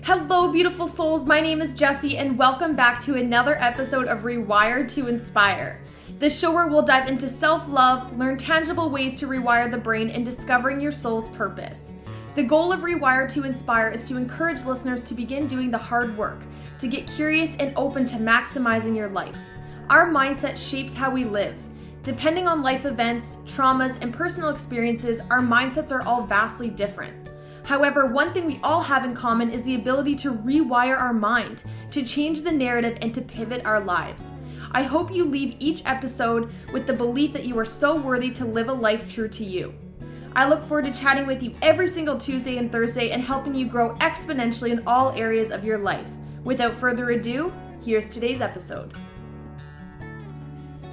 Hello, beautiful souls. My name is Jessie, and welcome back to another episode of Rewire to Inspire. This show where we'll dive into self-love, learn tangible ways to rewire the brain, and discovering your soul's purpose. The goal of Rewire to Inspire is to encourage listeners to begin doing the hard work, to get curious and open to maximizing your life. Our mindset shapes how we live. Depending on life events, traumas, and personal experiences, our mindsets are all vastly different. However, one thing we all have in common is the ability to rewire our mind, to change the narrative, and to pivot our lives. I hope you leave each episode with the belief that you are so worthy to live a life true to you. I look forward to chatting with you every single Tuesday and Thursday and helping you grow exponentially in all areas of your life. Without further ado, here's today's episode.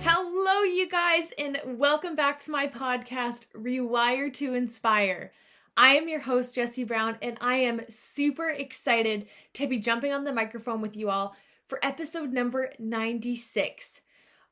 Hello, you guys, and welcome back to my podcast, Rewire to Inspire. I am your host, Jessie Brown, and I am super excited to be jumping on the microphone with you all for episode number 96.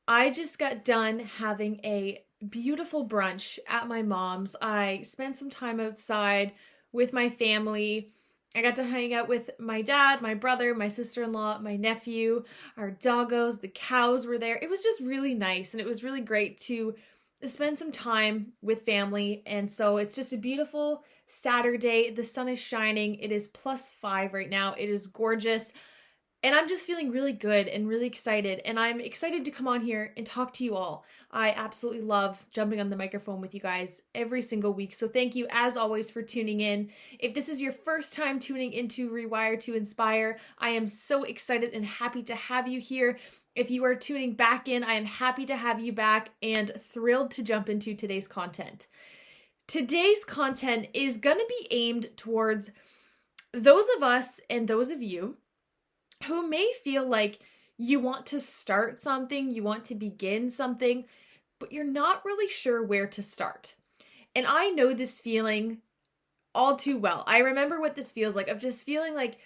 I just got done having a beautiful brunch at my mom's. I spent some time outside with my family. I got to hang out with my dad, my brother, my sister-in-law, my nephew, our doggos, the cows were there. It was just really nice, and it was really great to spend some time with family. And so it's just a beautiful Saturday. The sun is shining. It is +5 right now. It is gorgeous. And I'm just feeling really good and really excited. And I'm excited to come on here and talk to you all. I absolutely love jumping on the microphone with you guys every single week. So thank you, as always, for tuning in. If this is your first time tuning into Rewire to Inspire, I am so excited and happy to have you here. If you are tuning back in, I am happy to have you back and thrilled to jump into today's content. Today's content is going to be aimed towards those of us and those of you who may feel like you want to start something, you want to begin something, but you're not really sure where to start. And I know this feeling all too well. I remember what this feels like, of just feeling like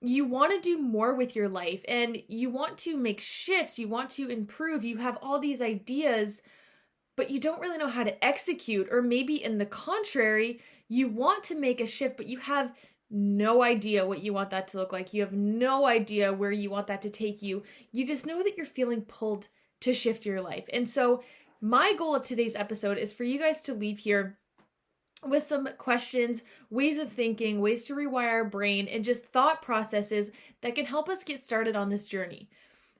you want to do more with your life and you want to make shifts, you want to improve, you have all these ideas, but you don't really know how to execute. Or maybe in the contrary, you want to make a shift, but you have no idea what you want that to look like. You have no idea where you want that to take you. You just know that you're feeling pulled to shift your life. And so my goal of today's episode is for you guys to leave here with some questions, ways of thinking, ways to rewire our brain, and just thought processes that can help us get started on this journey.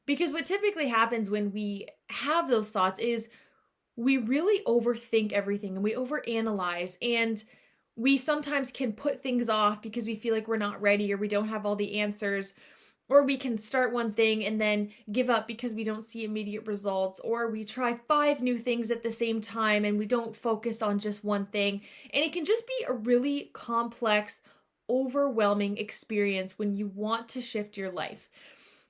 Because what typically happens when we have those thoughts is we really overthink everything and we overanalyze, and we sometimes can put things off because we feel like we're not ready or we don't have all the answers, or we can start one thing and then give up because we don't see immediate results, or we try 5 new things at the same time and we don't focus on just one thing. And it can just be a really complex, overwhelming experience when you want to shift your life.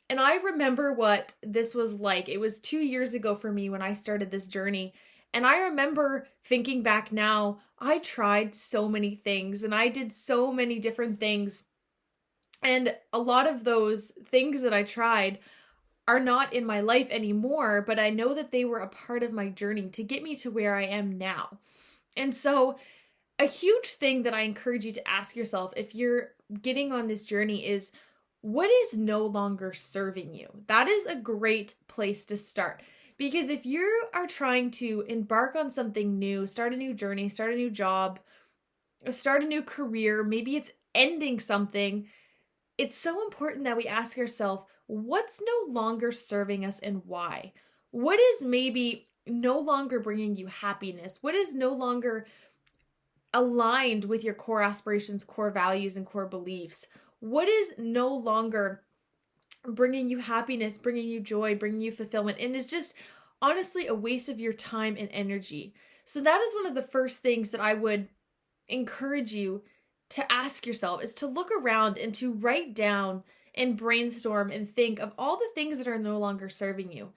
And I remember what this was like. It was 2 years ago for me when I started this journey. And I remember thinking back now, I tried so many things and I did so many different things. And a lot of those things that I tried are not in my life anymore, but I know that they were a part of my journey to get me to where I am now. And so a huge thing that I encourage you to ask yourself if you're getting on this journey is, what is no longer serving you? That is a great place to start. Because if you are trying to embark on something new, start a new journey, start a new job, start a new career, maybe it's ending something, it's so important that we ask ourselves, what's no longer serving us and why? What is maybe no longer bringing you happiness? What is no longer aligned with your core aspirations, core values, and core beliefs? What is no longer bringing you happiness, bringing you joy, bringing you fulfillment, and is just honestly a waste of your time and energy? So that is one of the first things that I would encourage you to ask yourself, is to look around and to write down and brainstorm and think of all the things that are no longer serving you.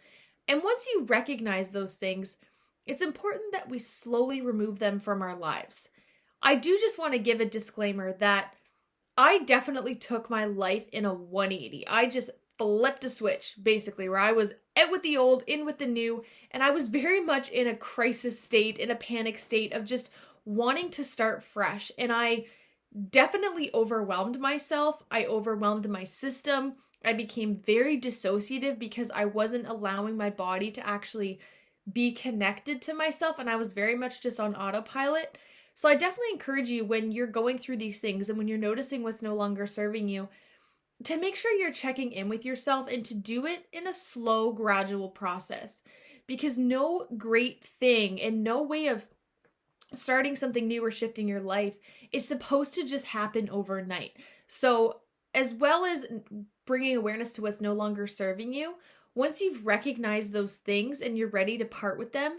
And once you recognize those things, it's important that we slowly remove them from our lives. I do just want to give a disclaimer that I definitely took my life in a 180. I just flipped a switch, basically, where I was out with the old, in with the new, and I was very much in a crisis state, in a panic state of just wanting to start fresh. And I definitely overwhelmed myself. I overwhelmed my system. I became very dissociative because I wasn't allowing my body to actually be connected to myself, and I was very much just on autopilot. So I definitely encourage you, when you're going through these things and when you're noticing what's no longer serving you, to make sure you're checking in with yourself and to do it in a slow, gradual process. Because no great thing and no way of starting something new or shifting your life is supposed to just happen overnight. So, as well as bringing awareness to what's no longer serving you, once you've recognized those things and you're ready to part with them,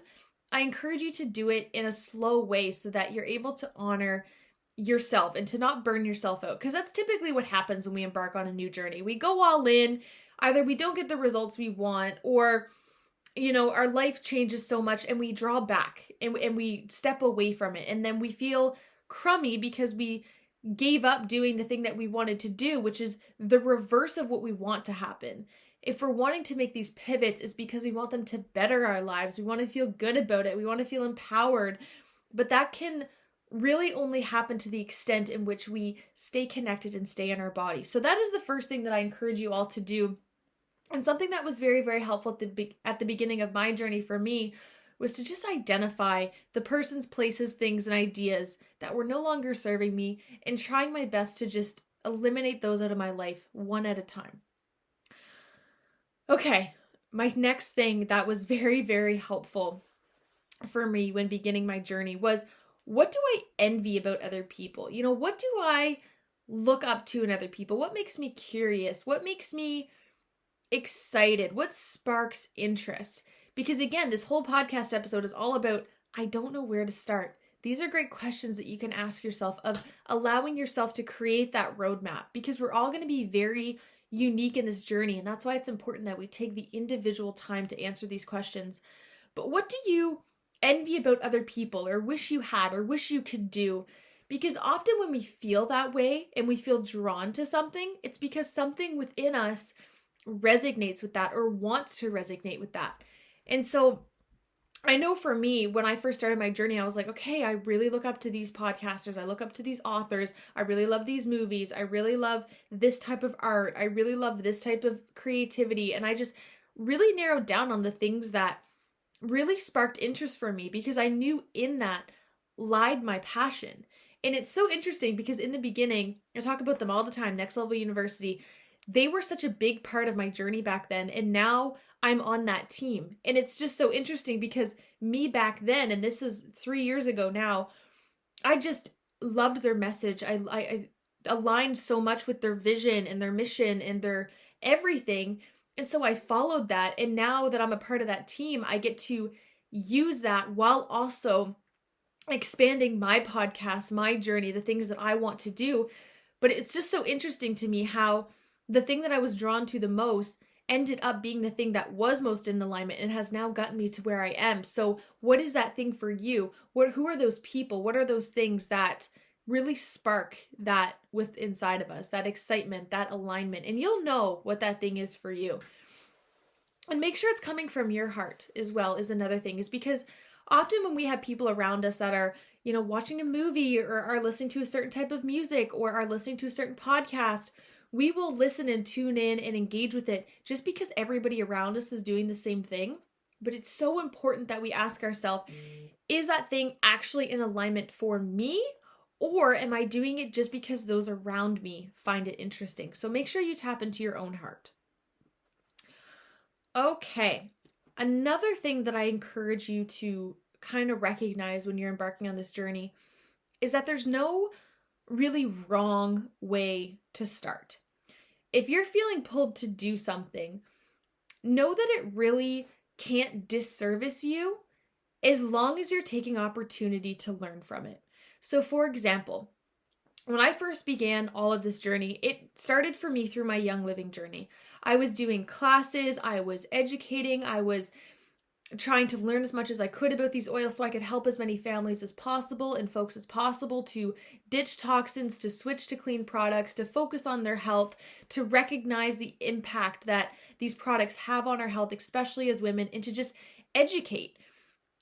I encourage you to do it in a slow way so that you're able to honor yourself and to not burn yourself out. Because that's typically what happens when we embark on a new journey. We go all in, either we don't get the results we want, or our life changes so much and we draw back and we step away from it. And then we feel crummy because we gave up doing the thing that we wanted to do, which is the reverse of what we want to happen. If we're wanting to make these pivots, it's because we want them to better our lives. We want to feel good about it. We want to feel empowered. But that can really only happen to the extent in which we stay connected and stay in our body. So that is the first thing that I encourage you all to do. And something that was very, very helpful at the beginning of my journey for me was to just identify the persons, places, things, and ideas that were no longer serving me, and trying my best to just eliminate those out of my life one at a time. Okay, my next thing that was very, very helpful for me when beginning my journey was, what do I envy about other people? What do I look up to in other people? What makes me curious? What makes me excited? What sparks interest? Because again, this whole podcast episode is all about, I don't know where to start. These are great questions that you can ask yourself, of allowing yourself to create that roadmap, because we're all going to be very unique in this journey. And that's why it's important that we take the individual time to answer these questions. But what do you envy about other people, or wish you had, or wish you could do? Because often when we feel that way and we feel drawn to something, it's because something within us resonates with that or wants to resonate with that. And so I know for me, when I first started my journey, I was like, okay, I really look up to these podcasters. I look up to these authors. I really love these movies. I really love this type of art. I really love this type of creativity. And I just really narrowed down on the things that really sparked interest for me, because I knew in that lied my passion. And it's so interesting because in the beginning, I talk about them all the time, Next Level University, they were such a big part of my journey back then. And now I'm on that team. And it's just so interesting because me back then, and this is 3 years ago now, I just loved their message. I aligned so much with their vision and their mission and their everything. And so I followed that. And now that I'm a part of that team, I get to use that while also expanding my podcast, my journey, the things that I want to do. But it's just so interesting to me how the thing that I was drawn to the most ended up being the thing that was most in alignment and has now gotten me to where I am. So what is that thing for you? Who are those people? What are those things that really spark that with inside of us, that excitement, that alignment? And you'll know what that thing is for you. And make sure it's coming from your heart as well is another thing, is because often when we have people around us that are, watching a movie or are listening to a certain type of music or are listening to a certain podcast, we will listen and tune in and engage with it just because everybody around us is doing the same thing. But it's so important that we ask ourselves, is that thing actually in alignment for me? Or am I doing it just because those around me find it interesting? So make sure you tap into your own heart. Okay. Another thing that I encourage you to kind of recognize when you're embarking on this journey is that there's no really wrong way to start. If you're feeling pulled to do something, know that it really can't disservice you as long as you're taking opportunity to learn from it. So for example, when I first began all of this journey, it started for me through my Young Living journey. I was doing classes, I was educating, I was trying to learn as much as I could about these oils so I could help as many families as possible and folks as possible to ditch toxins, to switch to clean products, to focus on their health, to recognize the impact that these products have on our health, especially as women, and to just educate.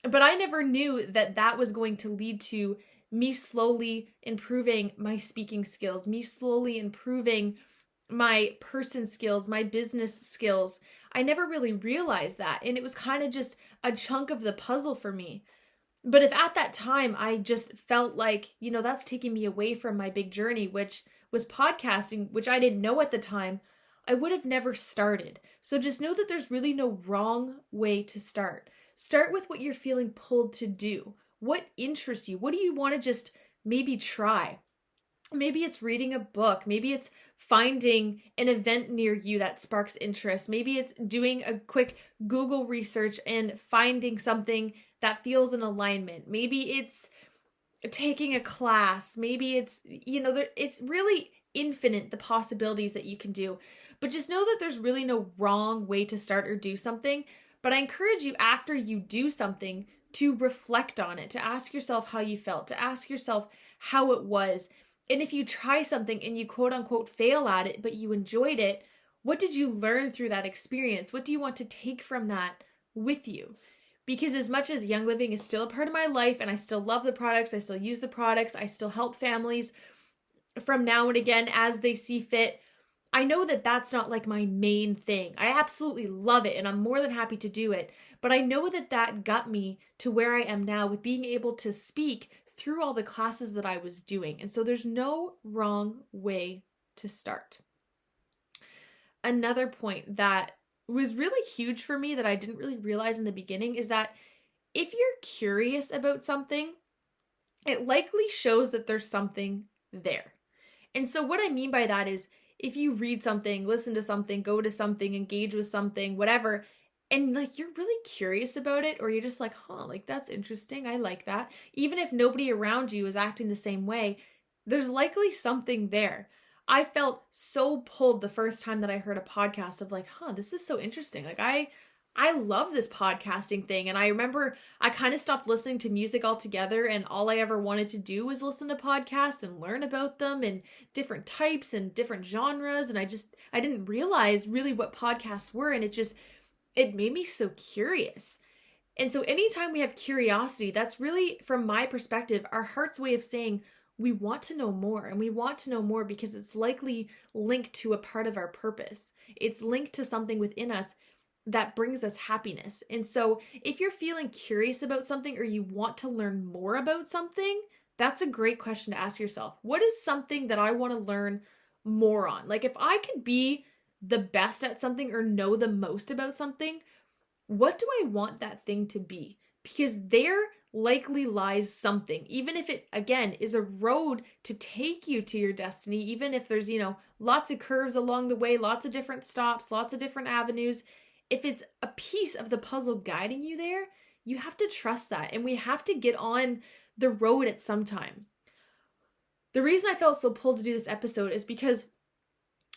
But I never knew that that was going to lead to me slowly improving my speaking skills, me slowly improving my person skills, my business skills. I never really realized that. And it was kind of just a chunk of the puzzle for me. But if at that time I just felt like, that's taking me away from my big journey, which was podcasting, which I didn't know at the time, I would have never started. So just know that there's really no wrong way to start. Start with what you're feeling pulled to do. What interests you? What do you want to just maybe try? Maybe it's reading a book. Maybe it's finding an event near you that sparks interest. Maybe it's doing a quick Google research and finding something that feels in alignment. Maybe it's taking a class. Maybe it's, it's really infinite, the possibilities that you can do. But just know that there's really no wrong way to start or do something. But I encourage you, after you do something, to reflect on it, to ask yourself how you felt, to ask yourself how it was. And if you try something and you quote unquote fail at it, but you enjoyed it, what did you learn through that experience? What do you want to take from that with you? Because as much as Young Living is still a part of my life and I still love the products, I still use the products, I still help families from now and again as they see fit, I know that that's not like my main thing. I absolutely love it and I'm more than happy to do it. But I know that that got me to where I am now with being able to speak through all the classes that I was doing. And so there's no wrong way to start. Another point that was really huge for me that I didn't really realize in the beginning is that if you're curious about something, it likely shows that there's something there. And so what I mean by that is if you read something, listen to something, go to something, engage with something, whatever, and like you're really curious about it, or you're just like, that's interesting. I like that. Even if nobody around you is acting the same way, there's likely something there. I felt so pulled the first time that I heard a podcast of like, this is so interesting. Like I love this podcasting thing. And I remember I kind of stopped listening to music altogether, and all I ever wanted to do was listen to podcasts and learn about them and different types and different genres. And I didn't realize really what podcasts were. And it made me so curious. And so anytime we have curiosity, that's really, from my perspective, our heart's way of saying we want to know more. And we want to know more because it's likely linked to a part of our purpose. It's linked to something within us that brings us happiness. And so if you're feeling curious about something or you want to learn more about something, that's a great question to ask yourself. What is something that I want to learn more on? Like if I could be the best at something or know the most about something, what do I want that thing to be? Because there likely lies something, even if it, again, is a road to take you to your destiny, even if there's, lots of curves along the way, lots of different stops, lots of different avenues. If it's a piece of the puzzle guiding you there, you have to trust that. And we have to get on the road at some time. The reason I felt so pulled to do this episode is because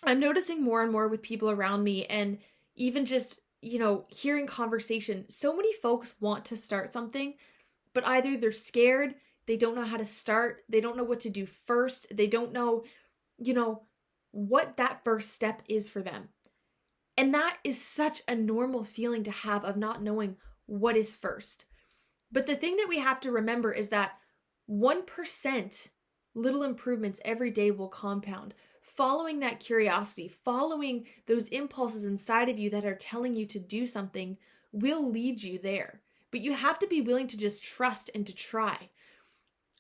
I'm noticing more and more with people around me, and even just, hearing conversation. So many folks want to start something, but either they're scared, they don't know how to start, they don't know what to do first, they don't know, what that first step is for them. And that is such a normal feeling to have, of not knowing what is first. But the thing that we have to remember is that 1% little improvements every day will compound. Following that curiosity, following those impulses inside of you that are telling you to do something will lead you there. But you have to be willing to just trust and to try.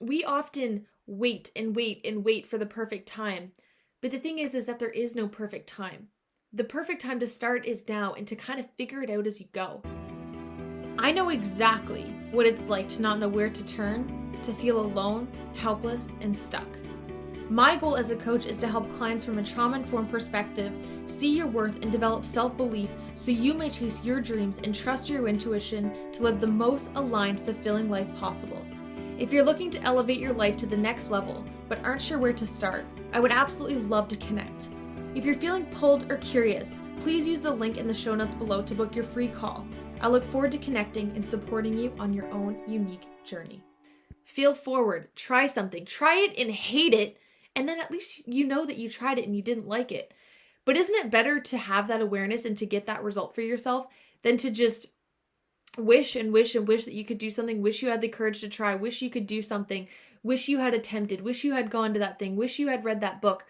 We often wait and wait and wait for the perfect time. But the thing is that there is no perfect time. The perfect time to start is now, and to kind of figure it out as you go. I know exactly what it's like to not know where to turn, to feel alone, helpless, and stuck. My goal as a coach is to help clients from a trauma-informed perspective see your worth and develop self-belief so you may chase your dreams and trust your intuition to live the most aligned, fulfilling life possible. If you're looking to elevate your life to the next level but aren't sure where to start, I would absolutely love to connect. If you're feeling pulled or curious, please use the link in the show notes below to book your free call. I look forward to connecting and supporting you on your own unique journey. Feel forward, try something, try it and hate it, and then at least you know that you tried it and you didn't like it. But isn't it better to have that awareness and to get that result for yourself than to just wish and wish and wish that you could do something, wish you had the courage to try, wish you could do something, wish you had attempted, wish you had gone to that thing, wish you had read that book.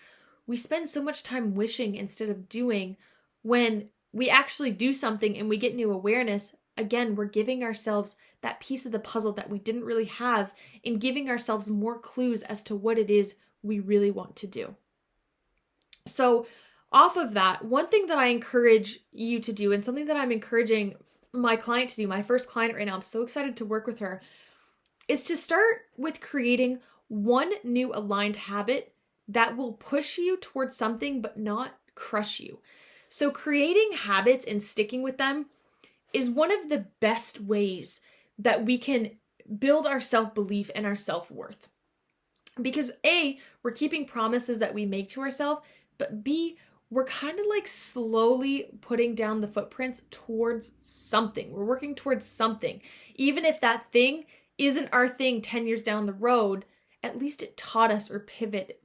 We spend so much time wishing instead of doing. When we actually do something and we get new awareness, again, we're giving ourselves that piece of the puzzle that we didn't really have and giving ourselves more clues as to what it is we really want to do. So off of that, one thing that I encourage you to do, and something that I'm encouraging my client to do, my first client right now, I'm so excited to work with her, is to start with creating one new aligned habit that will push you towards something but not crush you. So creating habits and sticking with them is one of the best ways that we can build our self-belief and our self-worth. Because A, we're keeping promises that we make to ourselves, but B, we're kind of like slowly putting down the footprints towards something. We're working towards something. Even if that thing isn't our thing 10 years down the road, at least it taught us or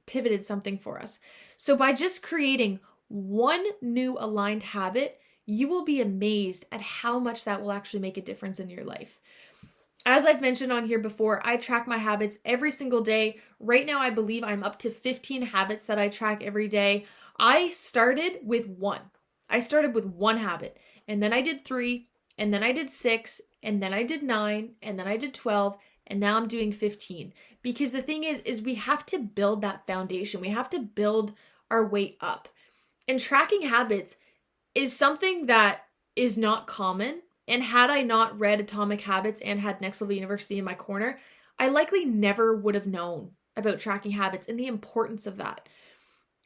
pivoted something for us. So by just creating one new aligned habit, you will be amazed at how much that will actually make a difference in your life. As I've mentioned on here before, I track my habits every single day. Right now, I believe I'm up to 15 habits that I track every day. I started with one. I started with one habit, and then I did 3, and then I did 6, and then I did 9, and then I did 12, and now I'm doing 15. Because the thing is we have to build that foundation. We have to build our way up. And tracking habits is something that is not common. And had I not read Atomic Habits and had Next Level University in my corner, I likely never would have known about tracking habits and the importance of that.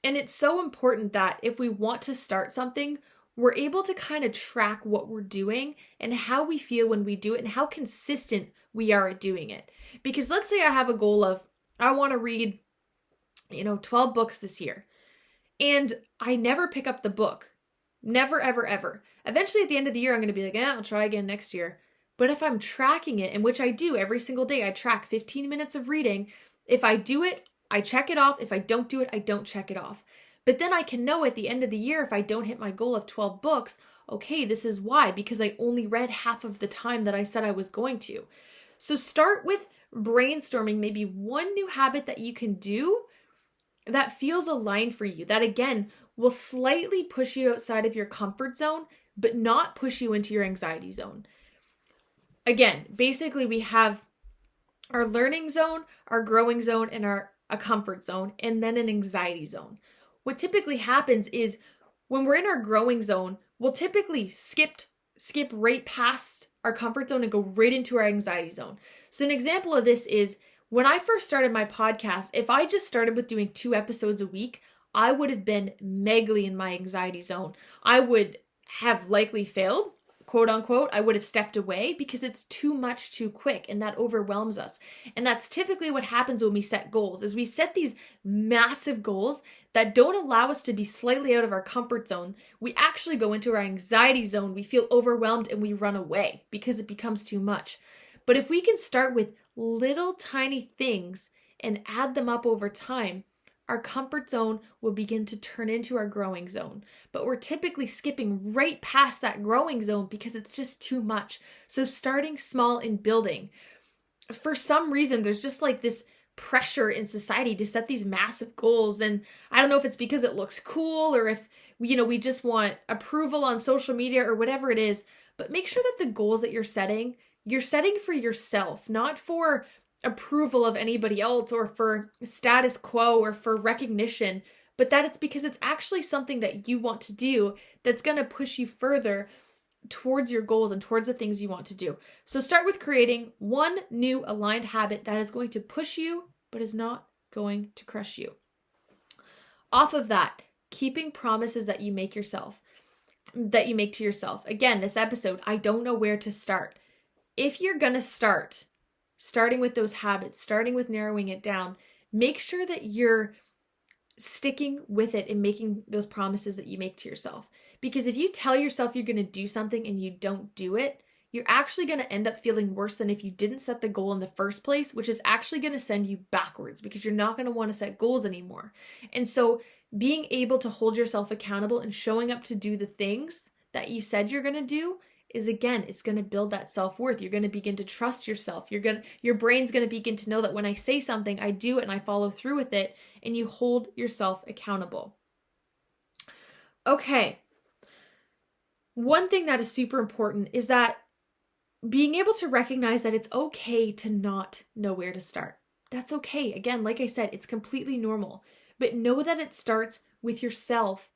And it's so important that if we want to start something, we're able to kind of track what we're doing and how we feel when we do it and how consistent we are at doing it. Because let's say I have a goal of, I want to read, 12 books this year. And I never pick up the book. Never, ever, ever. Eventually at the end of the year, I'm going to be like, I'll try again next year. But if I'm tracking it, and which I do every single day, I track 15 minutes of reading. If I do it, I check it off. If I don't do it, I don't check it off. But then I can know at the end of the year, if I don't hit my goal of 12 books, okay, this is why, because I only read half of the time that I said I was going to. So start with brainstorming maybe one new habit that you can do that feels aligned for you, that again, will slightly push you outside of your comfort zone, but not push you into your anxiety zone. Again, basically we have our learning zone, our growing zone, and a comfort zone, and then an anxiety zone. What typically happens is when we're in our growing zone, we'll typically skip right past our comfort zone and go right into our anxiety zone. So an example of this is when I first started my podcast, if I just started with doing 2 episodes a week, I would have been megally in my anxiety zone. I would have likely failed, quote unquote. I would have stepped away because it's too much too quick and that overwhelms us. And that's typically what happens when we set goals, is we set these massive goals that don't allow us to be slightly out of our comfort zone. We actually go into our anxiety zone. We feel overwhelmed and we run away because it becomes too much. But if we can start with little tiny things and add them up over time, our comfort zone will begin to turn into our growing zone. But we're typically skipping right past that growing zone because it's just too much. So starting small and building. For some reason, there's just like this pressure in society to set these massive goals. And I don't know if it's because it looks cool or if, we just want approval on social media or whatever it is. But make sure that the goals that you're setting for yourself, not for approval of anybody else or for status quo or for recognition, but that it's because it's actually something that you want to do that's going to push you further towards your goals and towards the things you want to do. So start with creating one new aligned habit that is going to push you, but is not going to crush you. Off of that, keeping promises that you make to yourself. Again, this episode, I don't know where to start. If you're going to starting with those habits, starting with narrowing it down, make sure that you're sticking with it and making those promises that you make to yourself. Because if you tell yourself you're going to do something and you don't do it, you're actually going to end up feeling worse than if you didn't set the goal in the first place, which is actually going to send you backwards because you're not going to want to set goals anymore. And so being able to hold yourself accountable and showing up to do the things that you said you're going to do is, again, it's going to build that self-worth. You're going to begin to trust yourself. Your brain's going to begin to know that when I say something, I do it and I follow through with it, and you hold yourself accountable. Okay. One thing that is super important is that being able to recognize that it's okay to not know where to start. That's okay. Again, like I said, it's completely normal. But know that it starts with yourself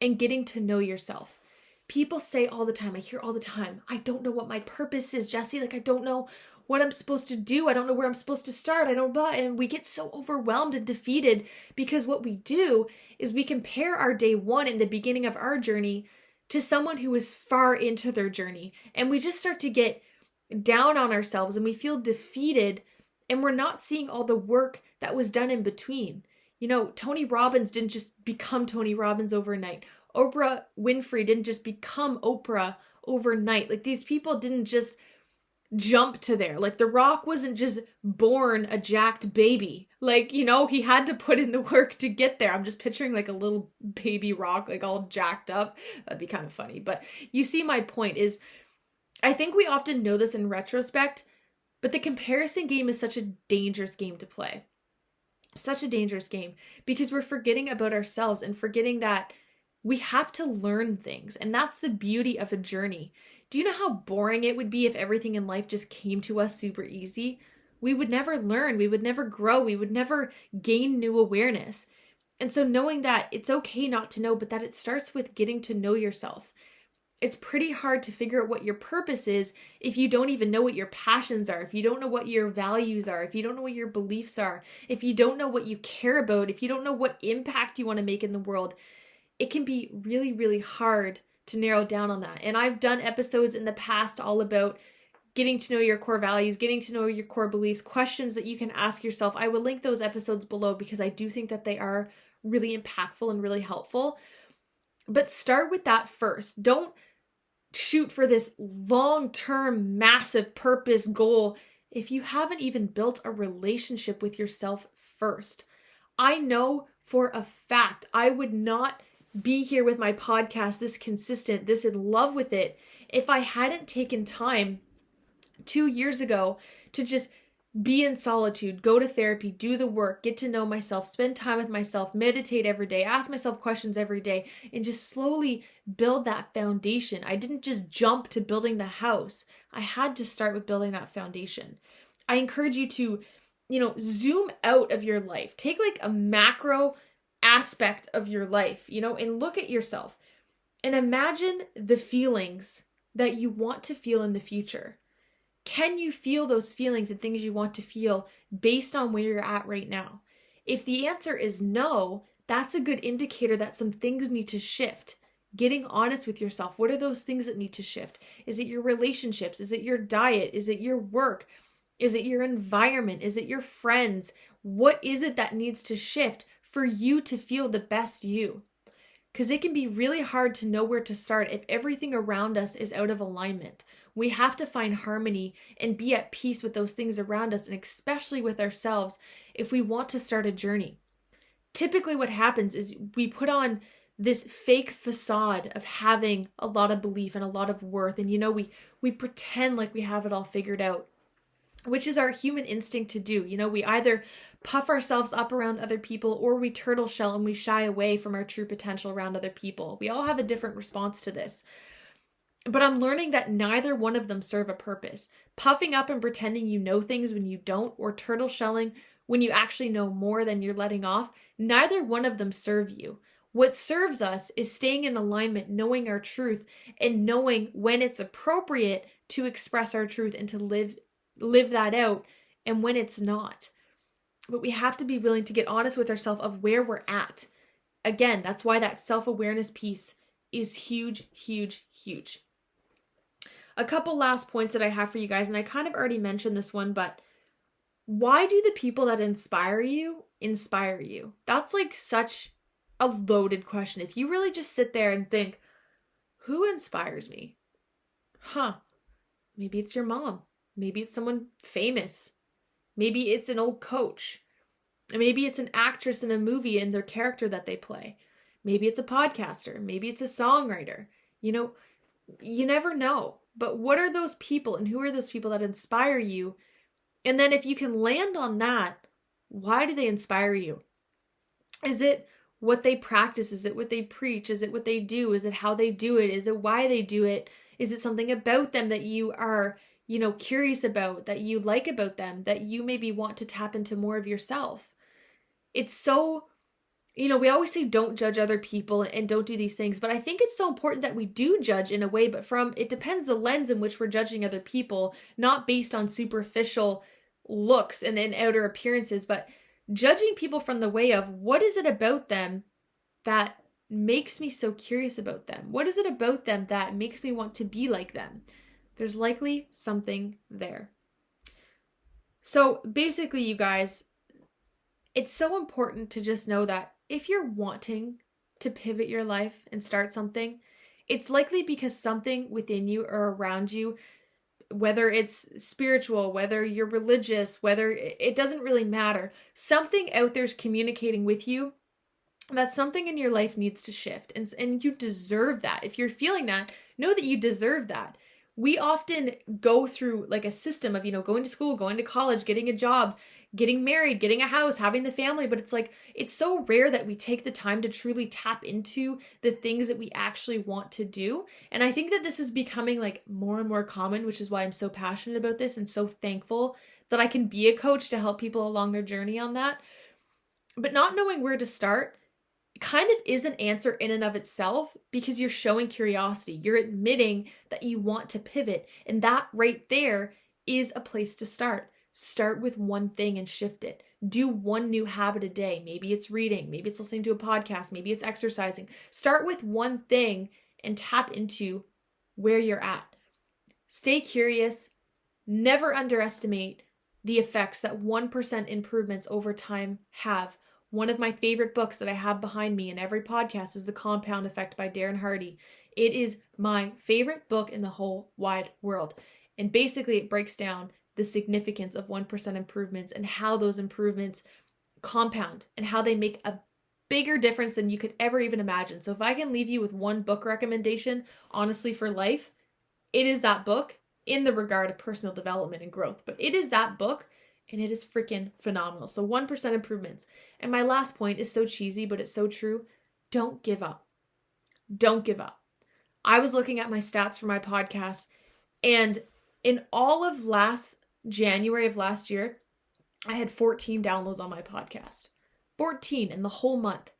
and getting to know yourself. People say all the time, I hear all the time, I don't know what my purpose is, Jessie. Like, I don't know what I'm supposed to do. I don't know where I'm supposed to start. I don't know. And we get so overwhelmed and defeated because what we do is we compare our day one in the beginning of our journey to someone who is far into their journey. And we just start to get down on ourselves and we feel defeated, and we're not seeing all the work that was done in between. You know, Tony Robbins didn't just become Tony Robbins overnight. Oprah Winfrey didn't just become Oprah overnight. Like, these people didn't just jump to there. Like, The Rock wasn't just born a jacked baby. Like, you know, he had to put in the work to get there. I'm just picturing like a little baby Rock, like all jacked up. That'd be kind of funny. But you see my point is, I think we often know this in retrospect, but the comparison game is such a dangerous game to play. Such a dangerous game because we're forgetting about ourselves and forgetting that we have to learn things. And that's the beauty of a journey. Do you know how boring it would be if everything in life just came to us super easy? We would never learn. We would never grow. We would never gain new awareness. And so knowing that it's okay not to know, but that it starts with getting to know yourself. It's pretty hard to figure out what your purpose is if you don't even know what your passions are, if you don't know what your values are, if you don't know what your beliefs are, if you don't know what you care about, if you don't know what impact you want to make in the world. It can be really, really hard to narrow down on that. And I've done episodes in the past all about getting to know your core values, getting to know your core beliefs, questions that you can ask yourself. I will link those episodes below because I do think that they are really impactful and really helpful. But start with that first. Don't shoot for this long-term, massive purpose goal if you haven't even built a relationship with yourself first. I know for a fact I would not be here with my podcast this consistent, this in love with it, if I hadn't taken time 2 years ago to just be in solitude, go to therapy, do the work, get to know myself, spend time with myself, meditate every day, ask myself questions every day, and just slowly build that foundation. I didn't just jump to building the house. I had to start with building that foundation. I encourage you to, zoom out of your life. Take like a macro aspect of your life, and look at yourself and imagine the feelings that you want to feel in the future. Can you feel those feelings and things you want to feel based on where you're at right now? If the answer is no, that's a good indicator that some things need to shift. Getting honest with yourself. What are those things that need to shift? Is it your relationships? Is it your diet? Is it your work? Is it your environment? Is it your friends? What is it that needs to shift for you to feel the best you? Because it can be really hard to know where to start if everything around us is out of alignment. We have to find harmony and be at peace with those things around us, and especially with ourselves if we want to start a journey. Typically what happens is we put on this fake facade of having a lot of belief and a lot of worth, and we pretend like we have it all figured out, which is our human instinct to do. We either puff ourselves up around other people or we turtle shell and we shy away from our true potential around other people. We all have a different response to this. But I'm learning that neither one of them serve a purpose. Puffing up and pretending you know things when you don't, or turtle shelling when you actually know more than you're letting off, neither one of them serve you. What serves us is staying in alignment, knowing our truth, and knowing when it's appropriate to express our truth and to live that out, and when it's not. But we have to be willing to get honest with ourselves of where we're at. Again, that's why that self-awareness piece is huge, huge, huge. A couple last points that I have for you guys, and I kind of already mentioned this one, but why do the people that inspire you? That's like such a loaded question. If you really just sit there and think, who inspires me? Maybe it's your mom. Maybe it's someone famous. Maybe it's an old coach. Maybe it's an actress in a movie and their character that they play. Maybe it's a podcaster. Maybe it's a songwriter. You never know. But what are those people and who are those people that inspire you? And then if you can land on that, why do they inspire you? Is it what they practice? Is it what they preach? Is it what they do? Is it how they do it? Is it why they do it? Is it something about them that you are, curious about, that you like about them, that you maybe want to tap into more of yourself? It's so, we always say don't judge other people and don't do these things, but I think it's so important that we do judge in a way, but it depends the lens in which we're judging other people, not based on superficial looks and outer appearances, but judging people from the way of what is it about them that makes me so curious about them? What is it about them that makes me want to be like them? There's likely something there. So basically, you guys, it's so important to just know that if you're wanting to pivot your life and start something, it's likely because something within you or around you, whether it's spiritual, whether you're religious, whether it doesn't really matter, something out there is communicating with you that something in your life needs to shift. And you deserve that. If you're feeling that, know that you deserve that. We often go through like a system of, going to school, going to college, getting a job, getting married, getting a house, having the family. But it's like, it's so rare that we take the time to truly tap into the things that we actually want to do. And I think that this is becoming like more and more common, which is why I'm so passionate about this and so thankful that I can be a coach to help people along their journey on that. But not knowing where to start kind of is an answer in and of itself, because you're showing curiosity. You're admitting that you want to pivot. And that right there is a place to start. Start with one thing and shift it. Do one new habit a day. Maybe it's reading. Maybe it's listening to a podcast. Maybe it's exercising. Start with one thing and tap into where you're at. Stay curious. Never underestimate the effects that 1% improvements over time have. One of my favorite books that I have behind me in every podcast is The Compound Effect by Darren Hardy. It is my favorite book in the whole wide world. And basically it breaks down the significance of 1% improvements and how those improvements compound and how they make a bigger difference than you could ever even imagine. So if I can leave you with one book recommendation, honestly, for life, it is that book in the regard of personal development and growth. But it is that book, and it is freaking phenomenal. So 1% improvements. And my last point is so cheesy, but it's so true. Don't give up. Don't give up. I was looking at my stats for my podcast, and in all of January of last year, I had 14 downloads on my podcast. 14 in the whole month.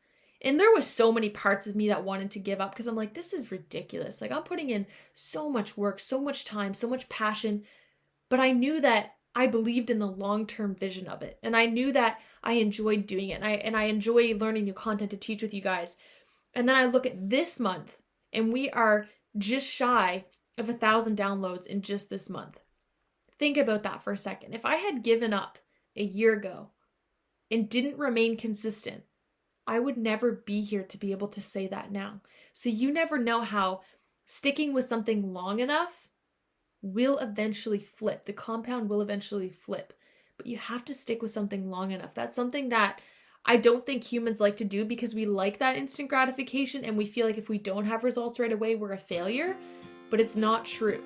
And there was so many parts of me that wanted to give up, because I'm like, this is ridiculous. Like, I'm putting in so much work, so much time, so much passion. But I knew that I believed in the long-term vision of it. And I knew that I enjoyed doing it. And I enjoy learning new content to teach with you guys. And then I look at this month, and we are just shy of 1,000 downloads in just this month. Think about that for a second. If I had given up a year ago and didn't remain consistent, I would never be here to be able to say that now. So you never know how sticking with something long enough will eventually flip. The compound will eventually flip. But you have to stick with something long enough. That's something that I don't think humans like to do, because we like that instant gratification and we feel like if we don't have results right away, we're a failure. But it's not true.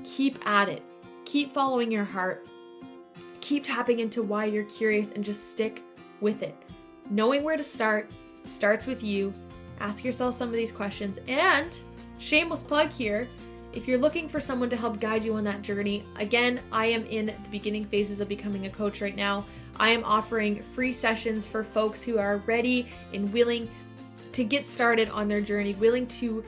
Keep at it. Keep following your heart. Keep tapping into why you're curious and just stick with it. Knowing where to start starts with you. Ask yourself some of these questions. And shameless plug here, if you're looking for someone to help guide you on that journey, again, I am in the beginning phases of becoming a coach right now. I am offering free sessions for folks who are ready and willing to get started on their journey, willing to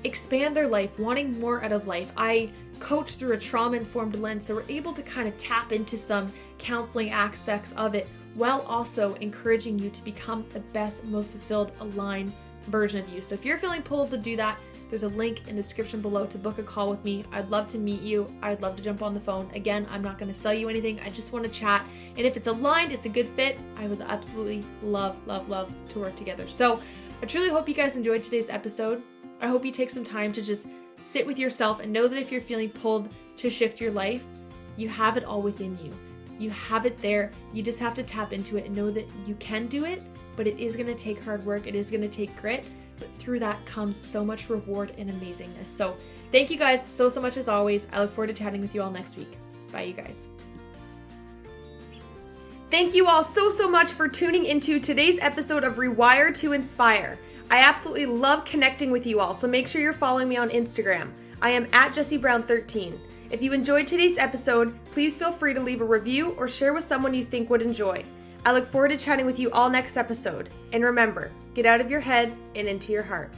expand their life, wanting more out of life. I coach through a trauma-informed lens, so we're able to kind of tap into some counseling aspects of it, while also encouraging you to become the best, most fulfilled, aligned version of you. So if you're feeling pulled to do that, there's a link in the description below to book a call with me. I'd love to meet you. I'd love to jump on the phone. Again, I'm not going to sell you anything. I just want to chat. And if it's aligned, it's a good fit, I would absolutely love to work together. So I truly hope you guys enjoyed today's episode. I hope you take some time to just sit with yourself and know that if you're feeling pulled to shift your life, you have it all within you. You have it there. You just have to tap into it and know that you can do it, but it is going to take hard work. It is going to take grit. but through that comes so much reward and amazingness. So thank you guys so much as always. I look forward to chatting with you all next week. Bye, you guys. Thank you all so much for tuning into today's episode of Rewire to Inspire. I absolutely love connecting with you all, so make sure you're following me on Instagram. I am at Jessie Brown 13. If you enjoyed today's episode, please feel free to leave a review or share with someone you think would enjoy. I look forward to chatting with you all next episode. And remember, get out of your head and into your heart.